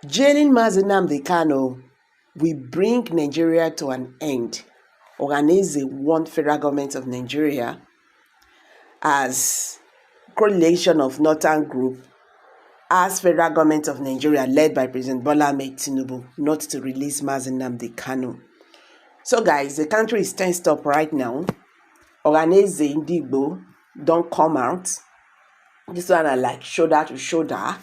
Jailing Nnamdi Kanu will bring Nigeria to an end. Ohaneze warned federal government of Nigeria as coalition of Northern Group asked federal government of Nigeria led by President Bola Ahmed Tinubu not to release Nnamdi Kanu. So guys, the country is tensed up right now. Ohaneze Indigbo don't come out. This one are like shoulder to shoulder.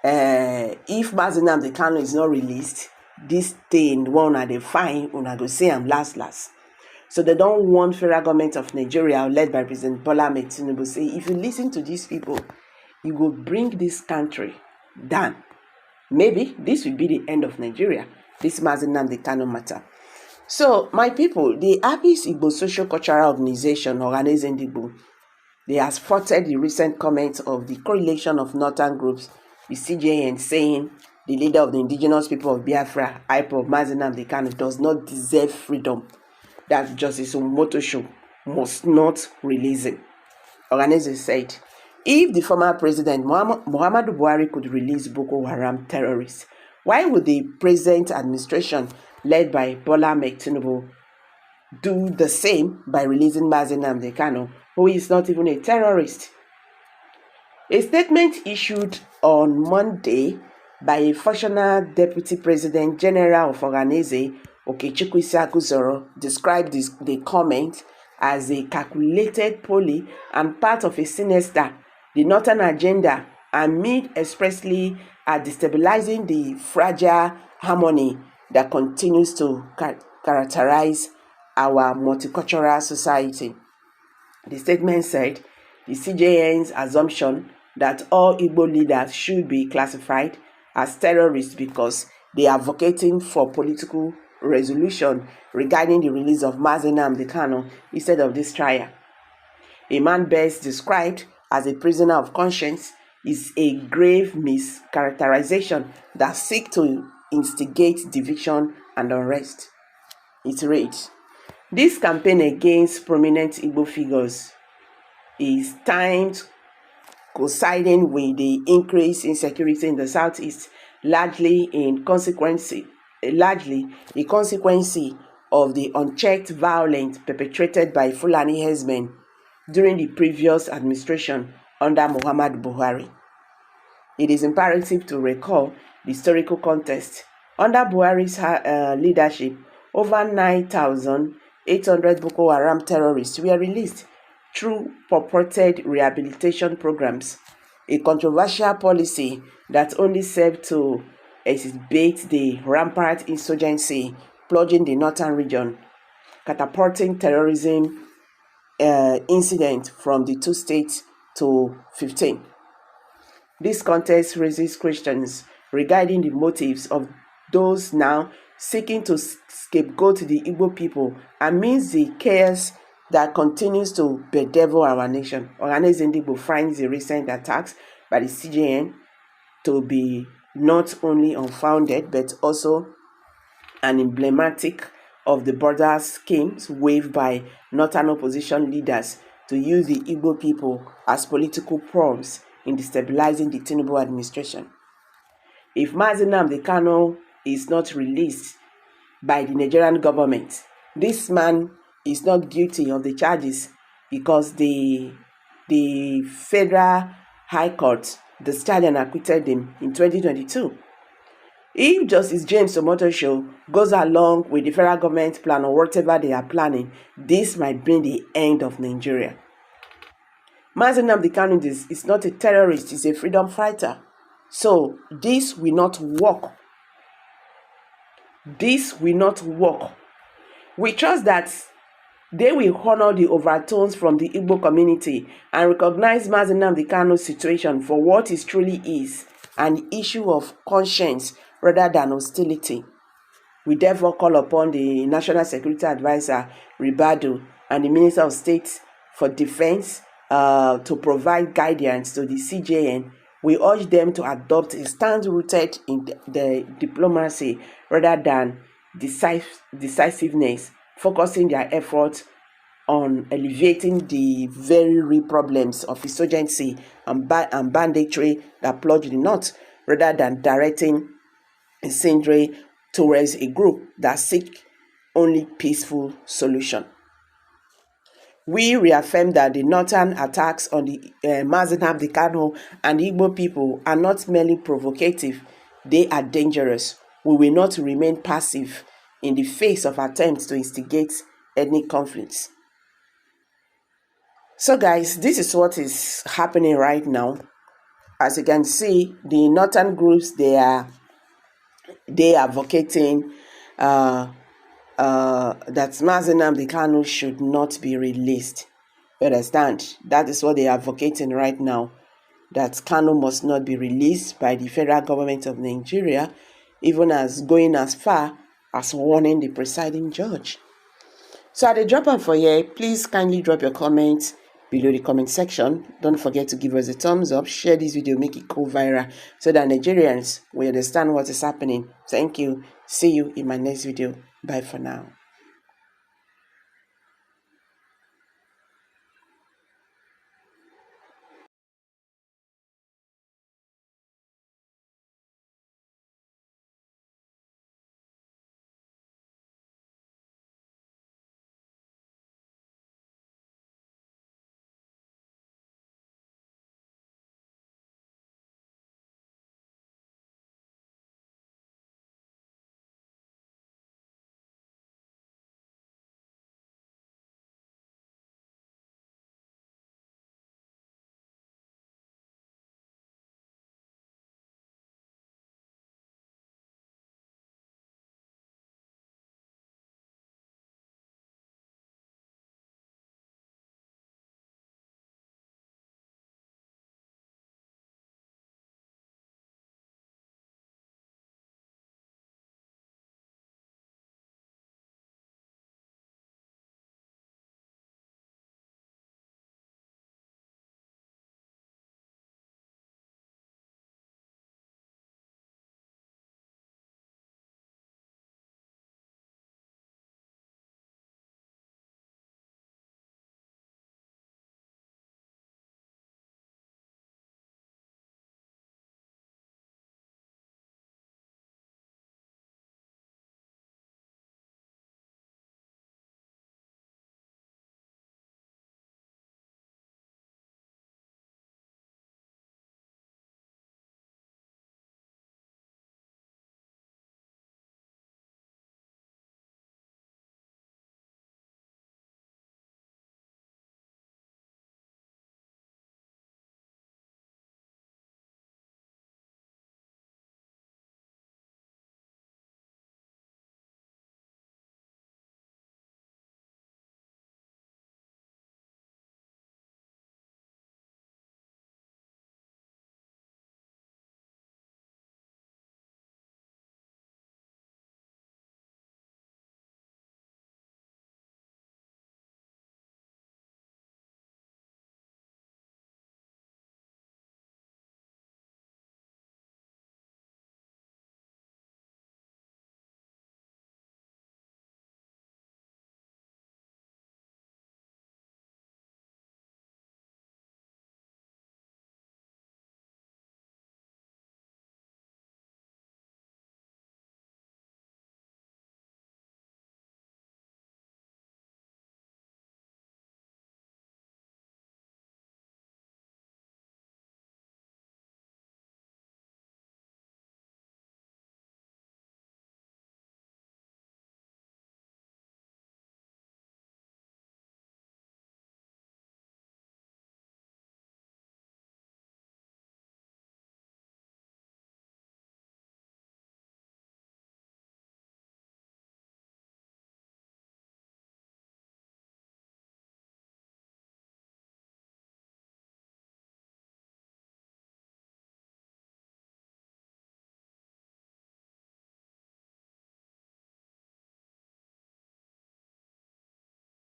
If Nnamdi Kanu is not released, this thing one are they fine, una go say I'm last. So they don't want federal government of Nigeria led by President Bola Ahmed Tinubu say if you listen to these people, you will bring this country down. Maybe this will be the end of Nigeria. This Nnamdi Kanu matter. So my people, the Abis Igbo Social Cultural Organization Ohaneze Indigbo, they have spotted the recent comments of the correlation of northern groups, the CJN, saying the leader of the indigenous people of Biafra, IPOB, Nnamdi Kanu, does not deserve freedom, that Justice Omotosho must not release him. Ohaneze said, if the former president Muhammadu Buhari could release Boko Haram terrorists, why would the present administration led by Bola Ahmed Tinubu do the same by releasing Nnamdi Kanu, who is not even a terrorist? A statement issued on Monday by a functional Deputy President General of Ohaneze, Okechukwu Aguzoro, described the comment as a calculated poly and part of a sinister, the Northern agenda, amid expressly destabilizing the fragile harmony that continues to characterize our multicultural society. The statement said the CJN's assumption that all Igbo leaders should be classified as terrorists because they are advocating for political resolution regarding the release of Nnamdi Kanu instead of this trial. A man best described as a prisoner of conscience is a grave mischaracterization that seeks to instigate division and unrest. It reads, this campaign against prominent Igbo figures is timed coinciding with the increased insecurity in the southeast, largely a consequence of the unchecked violence perpetrated by Fulani herdsmen during the previous administration under Muhammadu Buhari. It is imperative to recall the historical context. Under Buhari's leadership, over 9,800 Boko Haram terrorists were released through purported rehabilitation programs, a controversial policy that only served to exacerbate the rampant insurgency plaguing the northern region, catapulting terrorism incidents from the 2 states to 15. This context raises questions regarding the motives of those now seeking to scapegoat the Igbo people amidst the chaos that continues to bedevil our nation. Ohaneze Indigbo finds the recent attacks by the CJN to be not only unfounded but also an emblematic of the border schemes waved by northern opposition leaders to use the Igbo people as political pawns in destabilizing the Tinubu administration. If Nnamdi Kanu is not released by the Nigerian government, this man is not guilty of the charges because the Federal High Court discharged and acquitted him in 2022. If Justice James Omotosho goes along with the federal government plan or whatever they are planning, this might bring the end of Nigeria. Nnamdi Kanu is not a terrorist, he's a freedom fighter. So this will not work. This will not work. We trust that they will honor the overtones from the Igbo community and recognize Nnamdi Kanu's situation for what it truly is, an issue of conscience rather than hostility. We therefore call upon the National Security Advisor, Ribadu, and the Minister of State for Defense to provide guidance to the CJN. We urge them to adopt a stance rooted in the diplomacy rather than decisiveness, focusing their efforts on alleviating the very real problems of insurgency and banditry that plague the north, rather than directing incendiary towards a group that seek only peaceful solution. We reaffirm that the northern attacks on the Nnamdi Kanu and Igbo people are not merely provocative, they are dangerous. We will not remain passive in the face of attempts to instigate ethnic conflicts. So guys, this is what is happening right now. As you can see, the northern groups, they are advocating that Nnamdi Kanu should not be released. You understand? That is what they are advocating right now. That Kanu must not be released by the federal government of Nigeria, even as going as far as warning the presiding judge. So at the drop on for here, please kindly drop your comments below the comment section. Don't forget to give us a thumbs up, share this video, make it go viral so that Nigerians will understand what is happening. Thank you. See you in my next video. Bye for now.